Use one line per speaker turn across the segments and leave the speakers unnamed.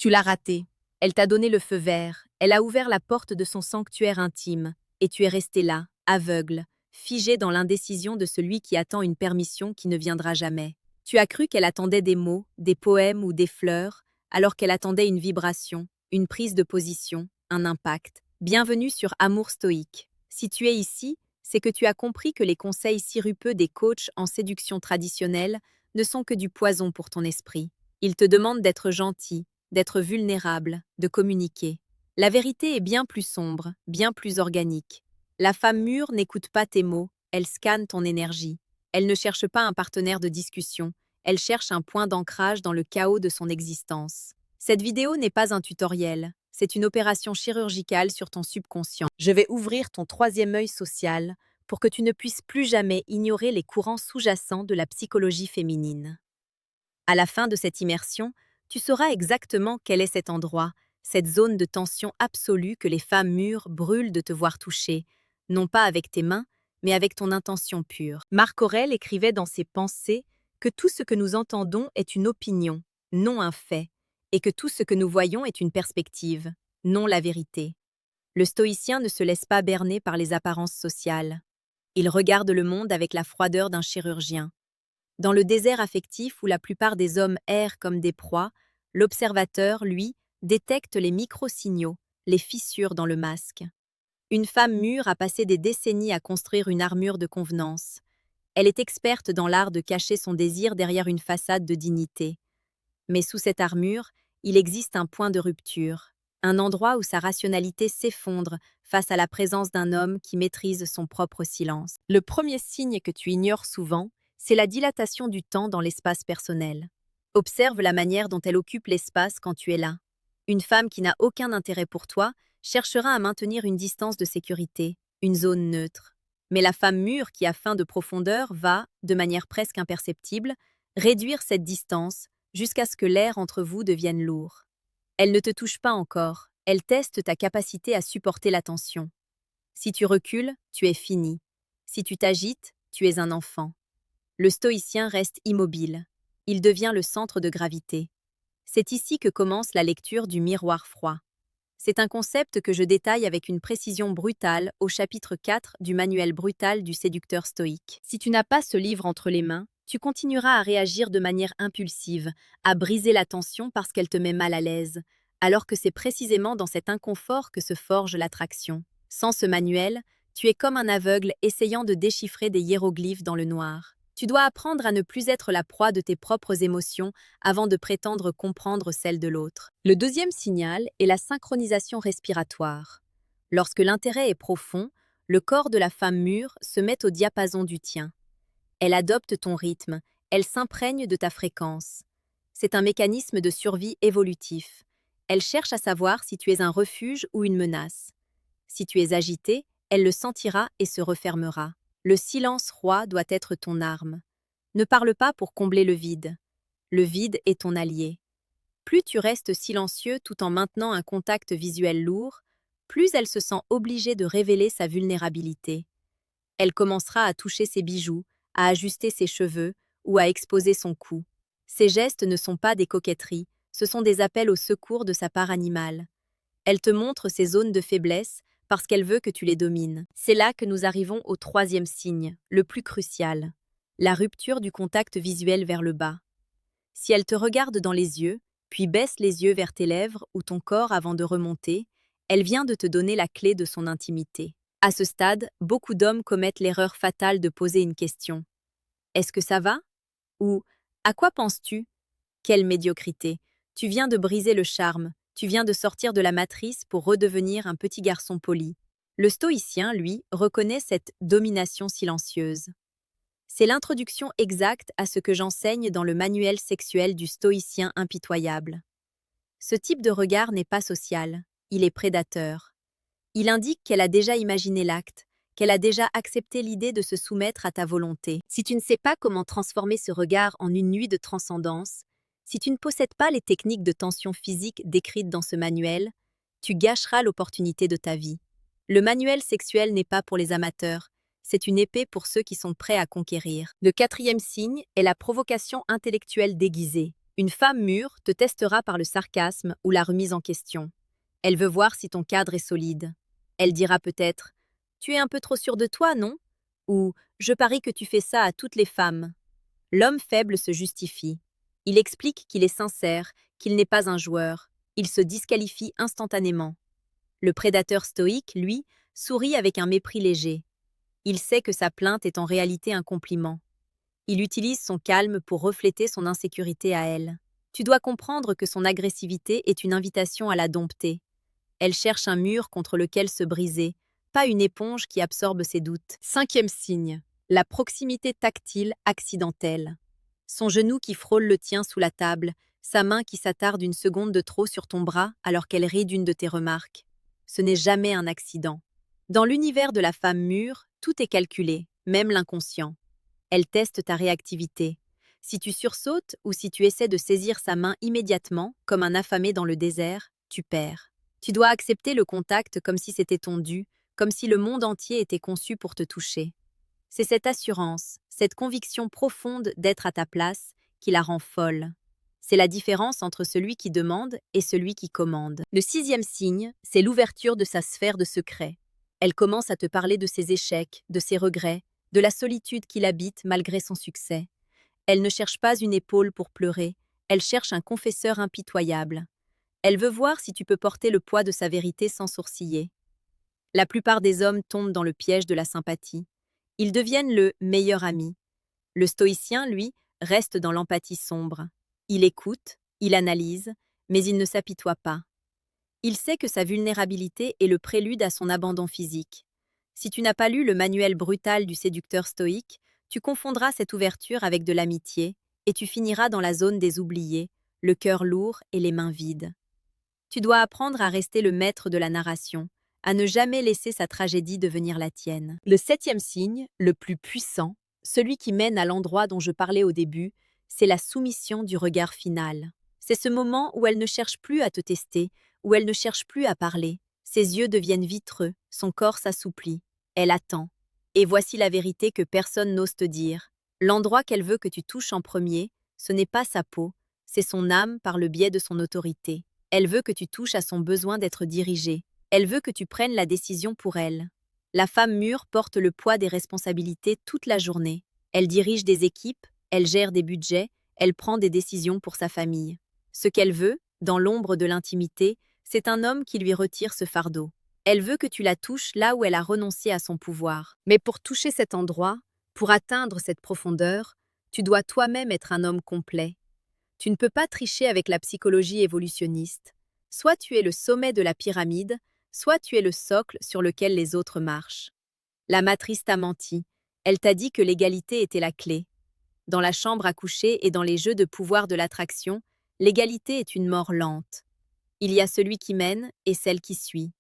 Tu l'as raté. Elle t'a donné le feu vert, elle a ouvert la porte de son sanctuaire intime, et tu es resté là, aveugle, figé dans l'indécision de celui qui attend une permission qui ne viendra jamais. Tu as cru qu'elle attendait des mots, des poèmes ou des fleurs, alors qu'elle attendait une vibration, une prise de position, un impact. Bienvenue sur Amour stoïque. Si tu es ici, c'est que tu as compris que les conseils sirupeux des coachs en séduction traditionnelle ne sont que du poison pour ton esprit. Ils te demandent d'être gentil, d'être vulnérable, de communiquer. La vérité est bien plus sombre, bien plus organique. La femme mûre n'écoute pas tes mots, elle scanne ton énergie. Elle ne cherche pas un partenaire de discussion, elle cherche un point d'ancrage dans le chaos de son existence. Cette vidéo n'est pas un tutoriel, c'est une opération chirurgicale sur ton subconscient. Je vais ouvrir ton troisième œil social pour que tu ne puisses plus jamais ignorer les courants sous-jacents de la psychologie féminine. À la fin de cette immersion, tu sauras exactement quel est cet endroit, cette zone de tension absolue que les femmes mûres brûlent de te voir toucher, non pas avec tes mains, mais avec ton intention pure. Marc Aurèle écrivait dans ses Pensées que tout ce que nous entendons est une opinion, non un fait, et que tout ce que nous voyons est une perspective, non la vérité. Le stoïcien ne se laisse pas berner par les apparences sociales. Il regarde le monde avec la froideur d'un chirurgien. Dans le désert affectif où la plupart des hommes errent comme des proies, l'observateur, lui, détecte les micro-signaux, les fissures dans le masque. Une femme mûre a passé des décennies à construire une armure de convenance. Elle est experte dans l'art de cacher son désir derrière une façade de dignité. Mais sous cette armure, il existe un point de rupture, un endroit où sa rationalité s'effondre face à la présence d'un homme qui maîtrise son propre silence. Le premier signe que tu ignores souvent, c'est la dilatation du temps dans l'espace personnel. Observe la manière dont elle occupe l'espace quand tu es là. Une femme qui n'a aucun intérêt pour toi cherchera à maintenir une distance de sécurité, une zone neutre. Mais la femme mûre qui a faim de profondeur va, de manière presque imperceptible, réduire cette distance jusqu'à ce que l'air entre vous devienne lourd. Elle ne te touche pas encore, elle teste ta capacité à supporter la tension. Si tu recules, tu es fini. Si tu t'agites, tu es un enfant. Le stoïcien reste immobile. Il devient le centre de gravité. C'est ici que commence la lecture du miroir froid. C'est un concept que je détaille avec une précision brutale au chapitre 4 du manuel brutal du séducteur stoïque. Si tu n'as pas ce livre entre les mains, tu continueras à réagir de manière impulsive, à briser la tension parce qu'elle te met mal à l'aise, alors que c'est précisément dans cet inconfort que se forge l'attraction. Sans ce manuel, tu es comme un aveugle essayant de déchiffrer des hiéroglyphes dans le noir. Tu dois apprendre à ne plus être la proie de tes propres émotions avant de prétendre comprendre celles de l'autre. Le deuxième signal est la synchronisation respiratoire. Lorsque l'intérêt est profond, le corps de la femme mûre se met au diapason du tien. Elle adopte ton rythme, elle s'imprègne de ta fréquence. C'est un mécanisme de survie évolutif. Elle cherche à savoir si tu es un refuge ou une menace. Si tu es agité, elle le sentira et se refermera. Le silence roi doit être ton arme. Ne parle pas pour combler le vide. Le vide est ton allié. Plus tu restes silencieux tout en maintenant un contact visuel lourd, plus elle se sent obligée de révéler sa vulnérabilité. Elle commencera à toucher ses bijoux, à ajuster ses cheveux ou à exposer son cou. Ces gestes ne sont pas des coquetteries, ce sont des appels au secours de sa part animale. Elle te montre ses zones de faiblesse parce qu'elle veut que tu les domines. C'est là que nous arrivons au troisième signe, le plus crucial, la rupture du contact visuel vers le bas. Si elle te regarde dans les yeux, puis baisse les yeux vers tes lèvres ou ton corps avant de remonter, elle vient de te donner la clé de son intimité. À ce stade, beaucoup d'hommes commettent l'erreur fatale de poser une question. Est-ce que ça va? Ou à quoi penses-tu? Quelle médiocrité! Tu viens de briser le charme, tu viens de sortir de la matrice pour redevenir un petit garçon poli. Le stoïcien, lui, reconnaît cette domination silencieuse. C'est l'introduction exacte à ce que j'enseigne dans le manuel sexuel du stoïcien impitoyable. Ce type de regard n'est pas social, il est prédateur. Il indique qu'elle a déjà imaginé l'acte, qu'elle a déjà accepté l'idée de se soumettre à ta volonté. Si tu ne sais pas comment transformer ce regard en une nuit de transcendance, si tu ne possèdes pas les techniques de tension physique décrites dans ce manuel, tu gâcheras l'opportunité de ta vie. Le manuel sexuel n'est pas pour les amateurs, c'est une épée pour ceux qui sont prêts à conquérir. Le quatrième signe est la provocation intellectuelle déguisée. Une femme mûre te testera par le sarcasme ou la remise en question. Elle veut voir si ton cadre est solide. Elle dira peut-être « Tu es un peu trop sûr de toi, non ?» ou « Je parie que tu fais ça à toutes les femmes. » L'homme faible se justifie. Il explique qu'il est sincère, qu'il n'est pas un joueur. Il se disqualifie instantanément. Le prédateur stoïque, lui, sourit avec un mépris léger. Il sait que sa plainte est en réalité un compliment. Il utilise son calme pour refléter son insécurité à elle. Tu dois comprendre que son agressivité est une invitation à la dompter. Elle cherche un mur contre lequel se briser, pas une éponge qui absorbe ses doutes. Cinquième signe, la proximité tactile accidentelle. Son genou qui frôle le tien sous la table, sa main qui s'attarde une seconde de trop sur ton bras alors qu'elle rit d'une de tes remarques. Ce n'est jamais un accident. Dans l'univers de la femme mûre, tout est calculé, même l'inconscient. Elle teste ta réactivité. Si tu sursautes ou si tu essaies de saisir sa main immédiatement, comme un affamé dans le désert, tu perds. Tu dois accepter le contact comme si c'était ton dû, comme si le monde entier était conçu pour te toucher. C'est cette assurance, cette conviction profonde d'être à ta place qui la rend folle. C'est la différence entre celui qui demande et celui qui commande. Le sixième signe, c'est l'ouverture de sa sphère de secret. Elle commence à te parler de ses échecs, de ses regrets, de la solitude qui l'habite malgré son succès. Elle ne cherche pas une épaule pour pleurer, elle cherche un confesseur impitoyable. Elle veut voir si tu peux porter le poids de sa vérité sans sourciller. La plupart des hommes tombent dans le piège de la sympathie. Ils deviennent le meilleur ami. Le stoïcien, lui, reste dans l'empathie sombre. Il écoute, il analyse, mais il ne s'apitoie pas. Il sait que sa vulnérabilité est le prélude à son abandon physique. Si tu n'as pas lu le manuel brutal du séducteur stoïque, tu confondras cette ouverture avec de l'amitié et tu finiras dans la zone des oubliés, le cœur lourd et les mains vides. Tu dois apprendre à rester le maître de la narration, à ne jamais laisser sa tragédie devenir la tienne. Le septième signe, le plus puissant, celui qui mène à l'endroit dont je parlais au début, c'est la soumission du regard final. C'est ce moment où elle ne cherche plus à te tester, où elle ne cherche plus à parler. Ses yeux deviennent vitreux, son corps s'assouplit. Elle attend. Et voici la vérité que personne n'ose te dire. L'endroit qu'elle veut que tu touches en premier, ce n'est pas sa peau, c'est son âme par le biais de son autorité. Elle veut que tu touches à son besoin d'être dirigé. Elle veut que tu prennes la décision pour elle. La femme mûre porte le poids des responsabilités toute la journée. Elle dirige des équipes, elle gère des budgets, elle prend des décisions pour sa famille. Ce qu'elle veut, dans l'ombre de l'intimité, c'est un homme qui lui retire ce fardeau. Elle veut que tu la touches là où elle a renoncé à son pouvoir. Mais pour toucher cet endroit, pour atteindre cette profondeur, tu dois toi-même être un homme complet. Tu ne peux pas tricher avec la psychologie évolutionniste. Soit tu es le sommet de la pyramide, soit tu es le socle sur lequel les autres marchent. La matrice t'a menti. Elle t'a dit que l'égalité était la clé. Dans la chambre à coucher et dans les jeux de pouvoir de l'attraction, l'égalité est une mort lente. Il y a celui qui mène et celle qui suit.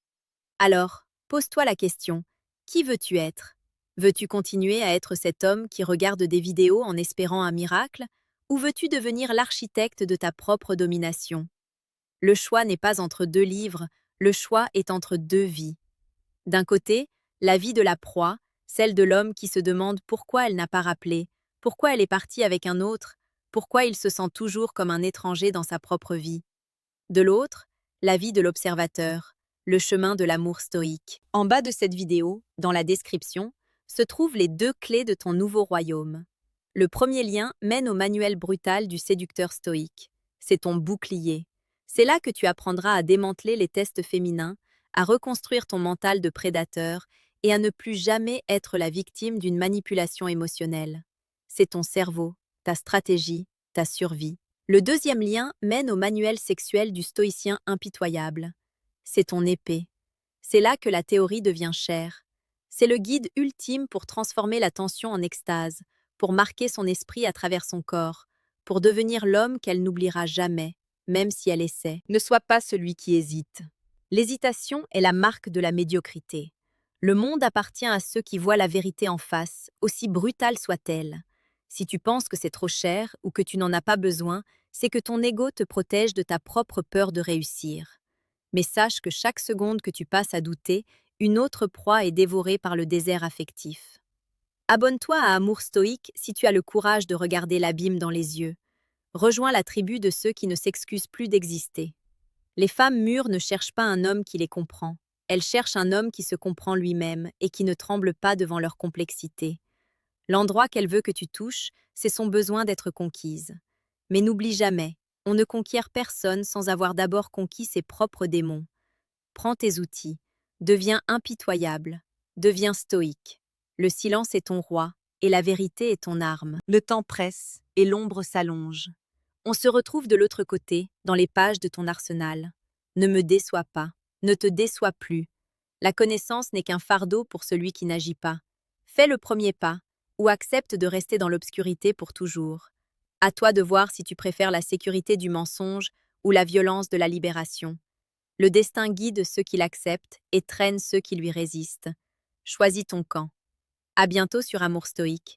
Alors, pose-toi la question, qui veux-tu être? Veux-tu continuer à être cet homme qui regarde des vidéos en espérant un miracle, ou veux-tu devenir l'architecte de ta propre domination? Le choix n'est pas entre deux livres, le choix est entre deux vies. D'un côté, la vie de la proie, celle de l'homme qui se demande pourquoi elle n'a pas rappelé, pourquoi elle est partie avec un autre, pourquoi il se sent toujours comme un étranger dans sa propre vie. De l'autre, la vie de l'observateur, le chemin de l'amour stoïque. En bas de cette vidéo, dans la description, se trouvent les deux clés de ton nouveau royaume. Le premier lien mène au manuel brutal du séducteur stoïque. C'est ton bouclier. C'est là que tu apprendras à démanteler les tests féminins, à reconstruire ton mental de prédateur et à ne plus jamais être la victime d'une manipulation émotionnelle. C'est ton cerveau, ta stratégie, ta survie. Le deuxième lien mène au manuel sexuel du stoïcien impitoyable. C'est ton épée. C'est là que la théorie devient chère. C'est le guide ultime pour transformer la tension en extase, pour marquer son esprit à travers son corps, pour devenir l'homme qu'elle n'oubliera jamais, même si elle essaie. Ne sois pas celui qui hésite. L'hésitation est la marque de la médiocrité. Le monde appartient à ceux qui voient la vérité en face, aussi brutale soit-elle. Si tu penses que c'est trop cher ou que tu n'en as pas besoin, c'est que ton ego te protège de ta propre peur de réussir. Mais sache que chaque seconde que tu passes à douter, une autre proie est dévorée par le désert affectif. Abonne-toi à Amour Stoïque si tu as le courage de regarder l'abîme dans les yeux. Rejoins la tribu de ceux qui ne s'excusent plus d'exister. Les femmes mûres ne cherchent pas un homme qui les comprend. Elles cherchent un homme qui se comprend lui-même et qui ne tremble pas devant leur complexité. L'endroit qu'elle veut que tu touches, c'est son besoin d'être conquise. Mais n'oublie jamais, on ne conquiert personne sans avoir d'abord conquis ses propres démons. Prends tes outils, deviens impitoyable, deviens stoïque. Le silence est ton roi et la vérité est ton arme. Le temps presse et l'ombre s'allonge. On se retrouve de l'autre côté, dans les pages de ton arsenal. Ne me déçois pas, ne te déçois plus. La connaissance n'est qu'un fardeau pour celui qui n'agit pas. Fais le premier pas, ou accepte de rester dans l'obscurité pour toujours. À toi de voir si tu préfères la sécurité du mensonge ou la violence de la libération. Le destin guide ceux qui l'acceptent et traîne ceux qui lui résistent. Choisis ton camp. À bientôt sur Amour Stoïque.